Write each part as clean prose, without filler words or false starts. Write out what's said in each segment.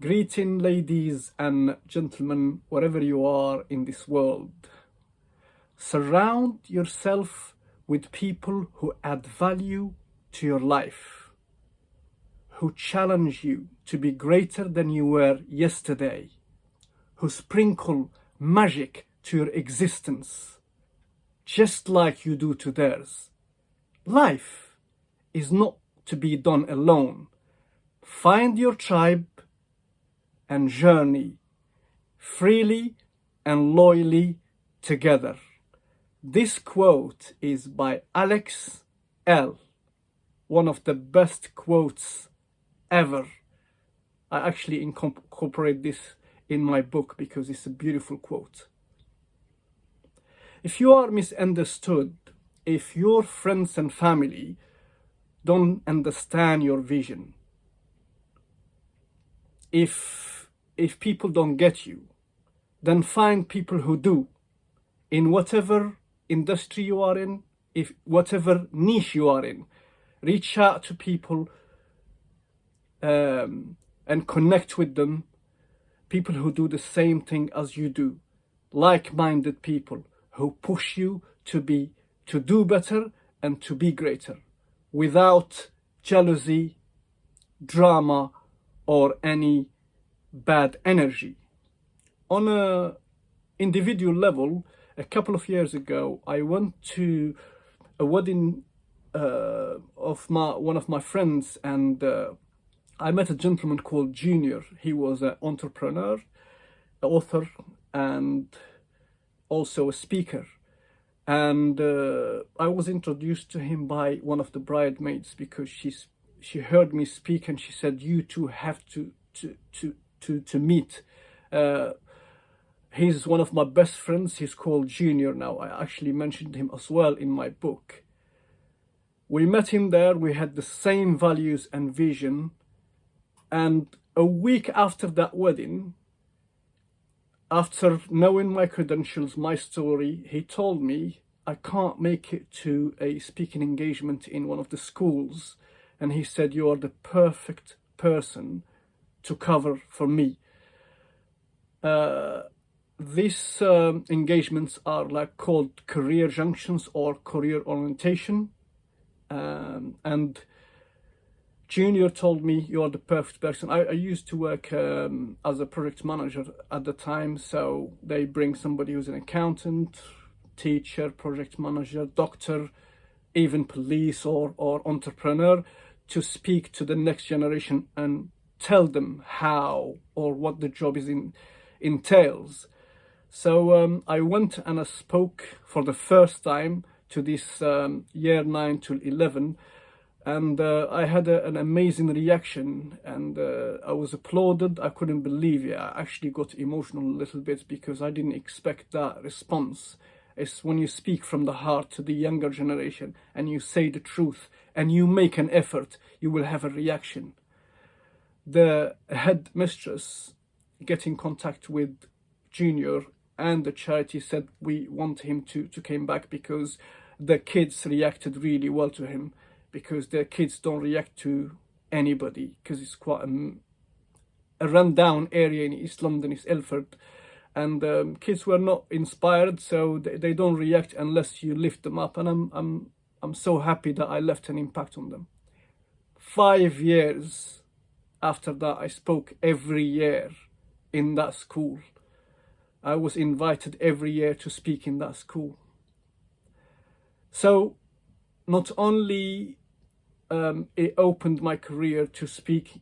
Greeting, ladies and gentlemen, wherever you are in this world. Surround yourself with people who add value to your life, who challenge you to be greater than you were yesterday, who sprinkle magic to your existence, just like you do to theirs. Life is not to be done alone. Find your tribe and journey freely and loyally together. This quote is by Alex L., one of the best quotes ever. I actually incorporate this in my book because it's a beautiful quote. If you are misunderstood, if your friends and family don't understand your vision, if people don't get you, then find people who do, in whatever industry you are in, if whatever niche you are in. Reach out to people and connect with them, people who do the same thing as you do, like-minded people who push you to do better and to be greater, without jealousy, drama, or any bad energy. On a individual level, a couple of years ago, I went to a wedding of one of my friends, and I met a gentleman called Junior. He was an entrepreneur, an author, and also a speaker. And I was introduced to him by one of the bridesmaids because she heard me speak, and she said, "You two have to meet." He's one of my best friends. He's called Junior now. I actually mentioned him as well in my book. We met him there. We had the same values and vision. And a week after that wedding, after knowing my credentials, my story, he told me, "I can't make it to a speaking engagement in one of the schools." And he said, "You are the perfect person to cover for me." These engagements are like called career junctions or career orientation. And Junior told me, "You are the perfect person." I used to work as a project manager at the time. So they bring somebody who's an accountant, teacher, project manager, doctor, even police or entrepreneur to speak to the next generation and tell them how or what the job entails. So I went and I spoke for the first time to this year 9 to 11, and I had an amazing reaction, and I was applauded. I couldn't believe it. I actually got emotional a little bit because I didn't expect that response. It's when you speak from the heart to the younger generation and you say the truth and you make an effort, you will have a reaction. The headmistress get in contact with Junior, and the charity said, "We want him to come back because the kids reacted really well to him, because the kids don't react to anybody because it's quite a rundown area in East London, East Ilford, and kids were not inspired, so they don't react unless you lift them up." And I'm so happy that I left an impact on them. 5 years after that, I spoke every year in that school. I was invited every year to speak in that school. So not only it opened my career to speak,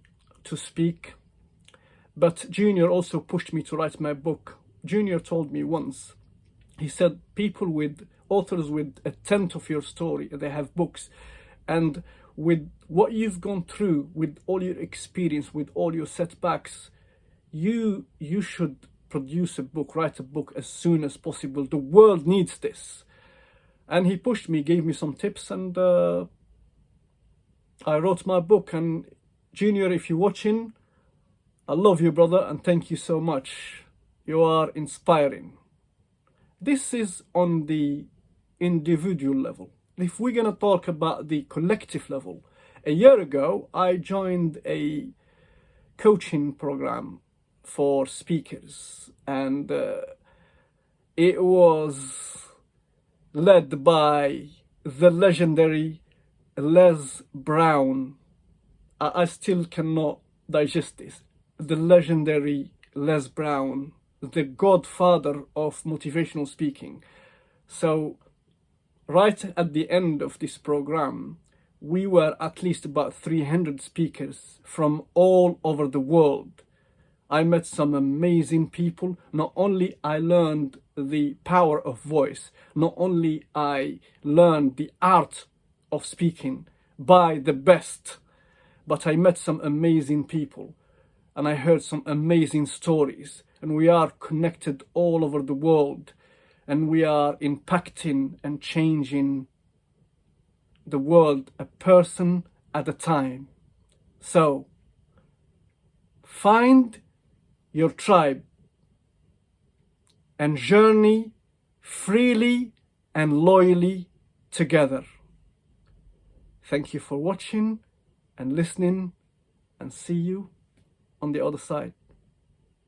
but Junior also pushed me to write my book. Junior told me once, he said, authors with a tenth of your story, they have books, and with what you've gone through, with all your experience, with all your setbacks, you should produce a book, write a book as soon as possible. The world needs this. And he pushed me, gave me some tips, and I wrote my book. And Junior, if you're watching, I love you, brother, and thank you so much. You are inspiring. This is on the individual level. If we're going to talk about the collective level, a year ago, I joined a coaching program for speakers, and it was led by the legendary Les Brown. I still cannot digest this. The legendary Les Brown, the godfather of motivational speaking. So right at the end of this program, we were at least about 300 speakers from all over the world. I met some amazing people. Not only I learned the power of voice, not only I learned the art of speaking by the best, but I met some amazing people and I heard some amazing stories, and we are connected all over the world, and we are impacting and changing the world a person at a time. So find your tribe and journey freely and loyally together. Thank you for watching and listening, and see you on the other side.